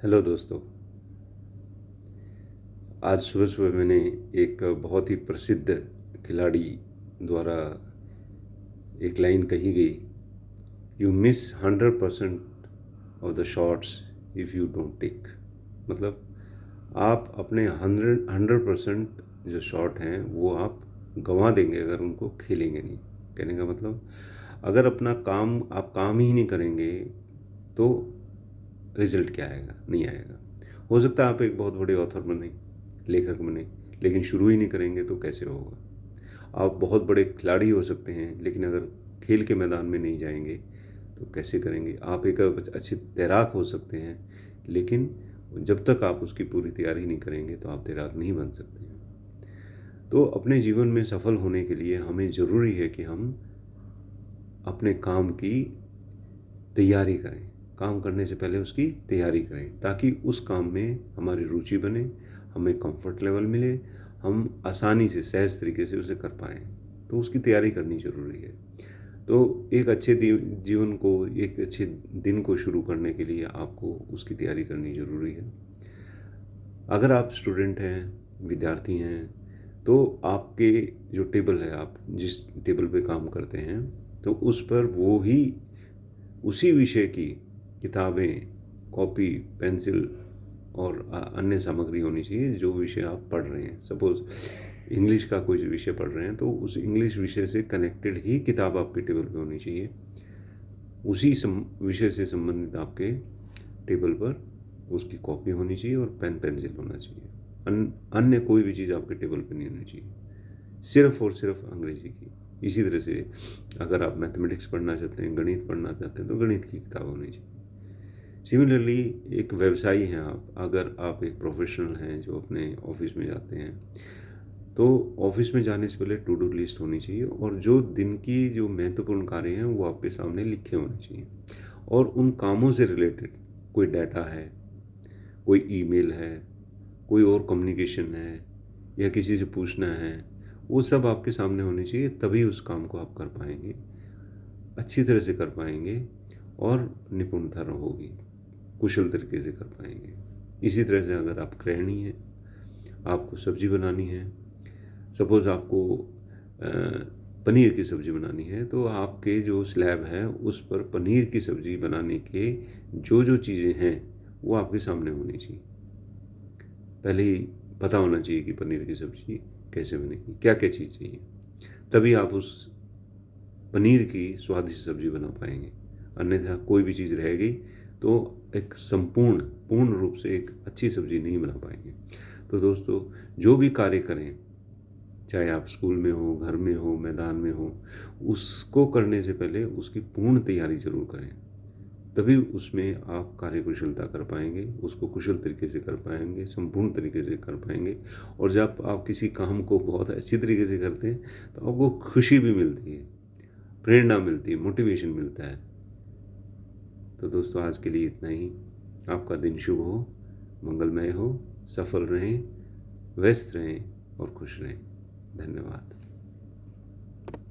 Hello दोस्तों। आज सुबह सुबह मैंने एक बहुत ही प्रसिद्ध खिलाड़ी द्वारा एक लाइन कही गई, you miss 100% of the shots if you don't take. मतलब आप अपने 100% जो शॉट हैं वो आप गंवा देंगे अगर उनको खेलेंगे नहीं। कहने का मतलब, अगर अपना काम आप काम ही नहीं करेंगे तो रिजल्ट क्या आएगा? नहीं आएगा। हो सकता है आप एक बहुत बड़े ऑथर बने, लेखक बने, लेकिन शुरू ही नहीं करेंगे तो कैसे होगा? आप बहुत बड़े खिलाड़ी हो सकते हैं, लेकिन अगर खेल के मैदान में नहीं जाएंगे तो कैसे करेंगे? आप एक अच्छे तैराक हो सकते हैं, लेकिन जब तक आप उसकी पूरी तैयारी नहीं करेंगे तो आप तैराक नहीं बन सकते हैं। तो अपने जीवन में सफल होने के लिए हमें ज़रूरी है कि हम अपने काम की तैयारी करें। काम करने से पहले उसकी तैयारी करें, ताकि उस काम में हमारी रुचि बने, हमें कंफर्ट लेवल मिले, हम आसानी से सहज तरीके से उसे कर पाएँ। तो उसकी तैयारी करनी ज़रूरी है। तो एक अच्छे जीवन को, एक अच्छे दिन को शुरू करने के लिए आपको उसकी तैयारी करनी ज़रूरी है। अगर आप स्टूडेंट हैं, विद्यार्थी हैं, तो आपके जो टेबल है, आप जिस टेबल पे काम करते हैं, तो उस पर वो ही उसी विषय की किताबें, कॉपी, पेंसिल और अन्य सामग्री होनी चाहिए जो विषय आप पढ़ रहे हैं। सपोज़ इंग्लिश का कोई विषय पढ़ रहे हैं तो उस इंग्लिश विषय से कनेक्टेड ही किताब आपके टेबल पे होनी चाहिए। उसी विषय से संबंधित आपके टेबल पर उसकी कॉपी होनी चाहिए और पेन पेंसिल होना चाहिए। अन्य कोई भी चीज़ आपके टेबल पे नहीं होनी चाहिए, सिर्फ और सिर्फ अंग्रेजी की। इसी तरह से अगर आप मैथमेटिक्स पढ़ना चाहते हैं, गणित पढ़ना चाहते हैं, तो गणित की किताब होनी चाहिए। सिमिलरली एक व्यवसायी हैं आप, अगर आप एक प्रोफेशनल हैं जो अपने ऑफिस में जाते हैं, तो ऑफिस में जाने से पहले टू डू लिस्ट होनी चाहिए और जो दिन की जो महत्वपूर्ण कार्य हैं वो आपके सामने लिखे होने चाहिए। और उन कामों से रिलेटेड कोई डाटा है, कोई ईमेल है, कोई और कम्युनिकेशन है, या किसी से पूछना है, वो सब आपके सामने होने चाहिए। तभी उस काम को आप कर पाएंगे, अच्छी तरह से कर पाएंगे और निपुणता होगी, कुशल तरीके से कर पाएंगे। इसी तरह से अगर आप गृहिणी हैं, आपको सब्जी बनानी है, सपोज़ आपको पनीर की सब्ज़ी बनानी है, तो आपके जो स्लैब है उस पर पनीर की सब्ज़ी बनाने के जो जो चीज़ें हैं वो आपके सामने होनी चाहिए। पहले ही पता होना चाहिए कि पनीर की सब्ज़ी कैसे बनेगी, क्या क्या चीज़ चाहिए, तभी आप उस पनीर की स्वादिष्ट सब्ज़ी बना पाएंगे। अन्यथा कोई भी चीज़ रहेगी तो एक पूर्ण रूप से एक अच्छी सब्ज़ी नहीं बना पाएंगे। तो दोस्तों, जो भी कार्य करें, चाहे आप स्कूल में हो, घर में हो, मैदान में हो, उसको करने से पहले उसकी पूर्ण तैयारी ज़रूर करें। तभी उसमें आप कार्यकुशलता कर पाएंगे, उसको कुशल तरीके से कर पाएंगे, संपूर्ण तरीके से कर पाएंगे। और जब आप किसी काम को बहुत अच्छी तरीके से करते हैं तो आपको खुशी भी मिलती है, प्रेरणा मिलती है, मोटिवेशन मिलता है। तो दोस्तों, आज के लिए इतना ही। आपका दिन शुभ हो, मंगलमय हो, सफल रहें, व्यस्त रहें और खुश रहें। धन्यवाद।